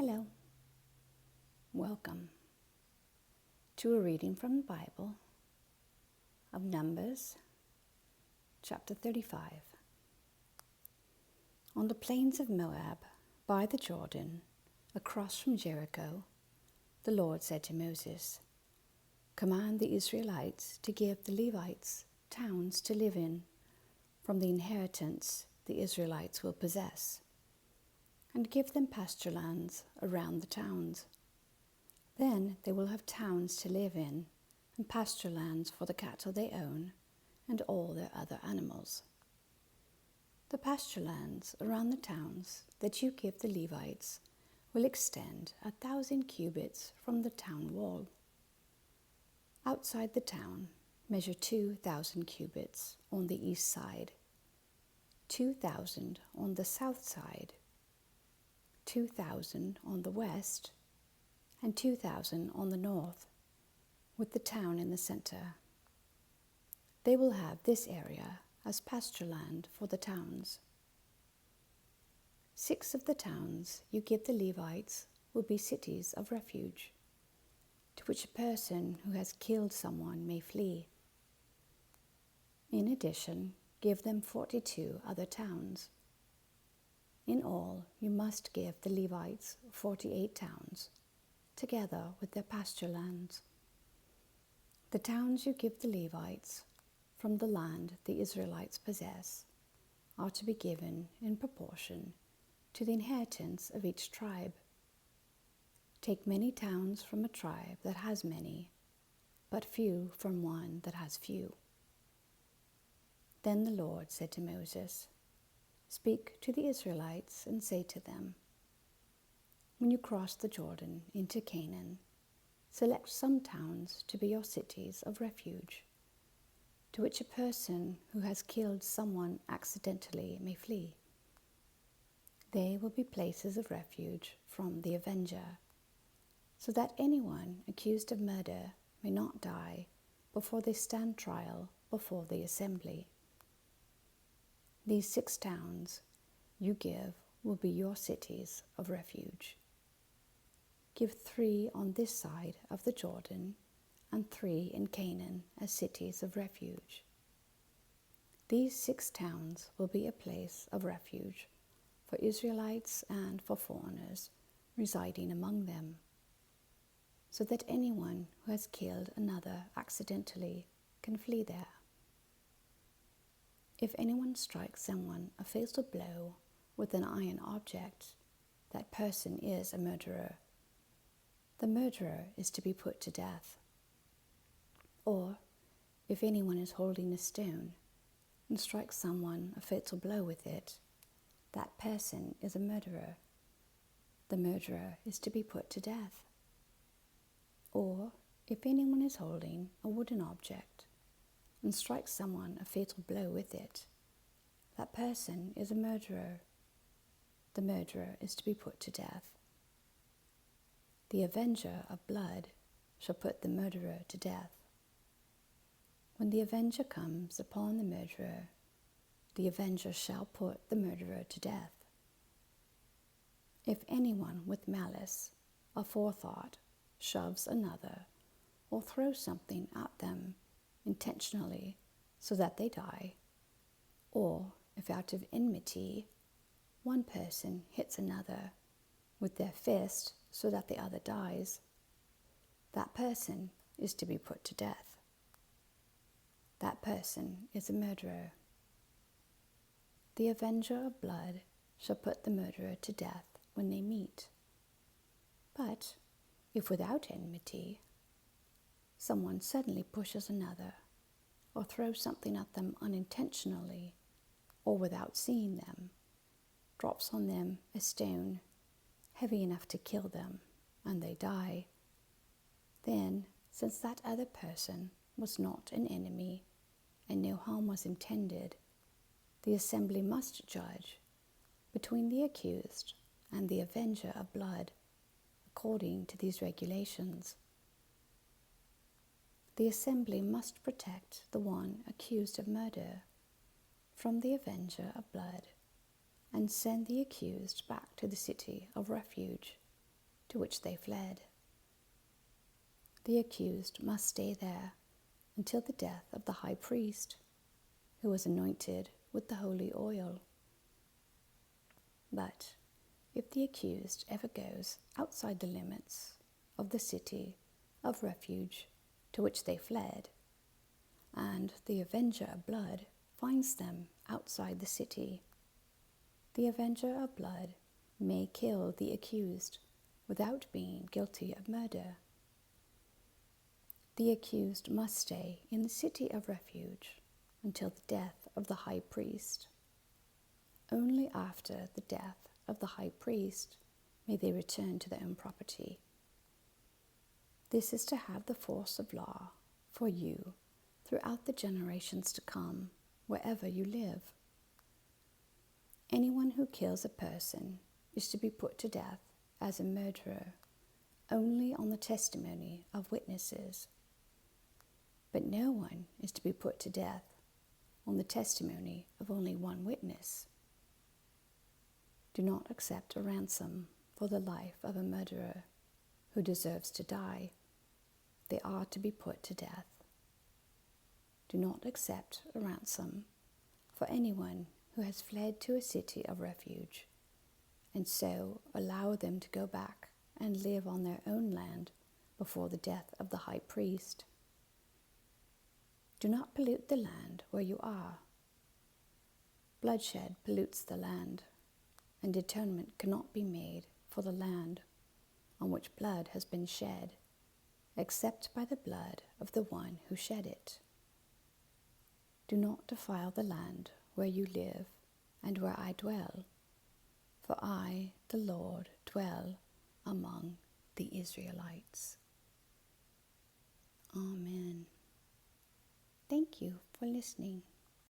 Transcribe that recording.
Hello. Welcome to a reading from the Bible of Numbers, chapter 35. On the plains of Moab, by the Jordan, across from Jericho, the Lord said to Moses, "Command the Israelites to give the Levites towns to live in from the inheritance the Israelites will possess, and give them pasture lands around the towns. Then they will have towns to live in and pasture lands for the cattle they own and all their other animals. The pasture lands around the towns that you give the Levites will extend 1,000 cubits from the town wall. Outside the town, measure 2,000 cubits on the east side, 2,000 on the south side, 2,000 on the west, and 2,000 on the north, with the town in the center. They will have this area as pasture land for the towns. 6 of the towns you give the Levites will be cities of refuge, to which a person who has killed someone may flee. In addition, give them 42 other towns. In all, you must give the Levites 48 towns, together with their pasture lands. The towns you give the Levites from the land the Israelites possess are to be given in proportion to the inheritance of each tribe. Take many towns from a tribe that has many, but few from one that has few." Then the Lord said to Moses, "Speak to the Israelites and say to them, when you cross the Jordan into Canaan, select some towns to be your cities of refuge, to which a person who has killed someone accidentally may flee. They will be places of refuge from the avenger, so that anyone accused of murder may not die before they stand trial before the assembly. These 6 towns you give will be your cities of refuge. Give 3 on this side of the Jordan and 3 in Canaan as cities of refuge. These 6 towns will be a place of refuge for Israelites and for foreigners residing among them, so that anyone who has killed another accidentally can flee there. If anyone strikes someone a fatal blow with an iron object, that person is a murderer. The murderer is to be put to death. Or, if anyone is holding a stone and strikes someone a fatal blow with it, that person is a murderer. The murderer is to be put to death. Or, if anyone is holding a wooden object and strikes someone a fatal blow with it, that person is a murderer. The murderer is to be put to death. The avenger of blood shall put the murderer to death. When the avenger comes upon the murderer, the avenger shall put the murderer to death. If anyone with malice or forethought shoves another or throws something at them intentionally so that they die, or if out of enmity one person hits another with their fist so that the other dies, that person is to be put to death. That person is a murderer. The avenger of blood shall put the murderer to death when they meet. But if without enmity someone suddenly pushes another or throws something at them unintentionally or without seeing them, drops on them a stone heavy enough to kill them, and they die, then, since that other person was not an enemy and no harm was intended, the assembly must judge between the accused and the avenger of blood according to these regulations. The assembly must protect the one accused of murder from the avenger of blood and send the accused back to the city of refuge to which they fled. The accused must stay there until the death of the high priest, who was anointed with the holy oil. But if the accused ever goes outside the limits of the city of refuge to which they fled, and the avenger of blood finds them outside the city, the avenger of blood may kill the accused without being guilty of murder. The accused must stay in the city of refuge until the death of the high priest. Only after the death of the high priest may they return to their own property. This is to have the force of law for you throughout the generations to come, wherever you live. Anyone who kills a person is to be put to death as a murderer only on the testimony of witnesses. But no one is to be put to death on the testimony of only one witness. Do not accept a ransom for the life of a murderer who deserves to die. They are to be put to death. Do not accept a ransom for anyone who has fled to a city of refuge, and so allow them to go back and live on their own land before the death of the high priest. Do not pollute the land where you are. Bloodshed pollutes the land, and atonement cannot be made for the land on which blood has been shed, except by the blood of the one who shed it. Do not defile the land where you live and where I dwell, for I, the Lord, dwell among the Israelites. Amen. Thank you for listening.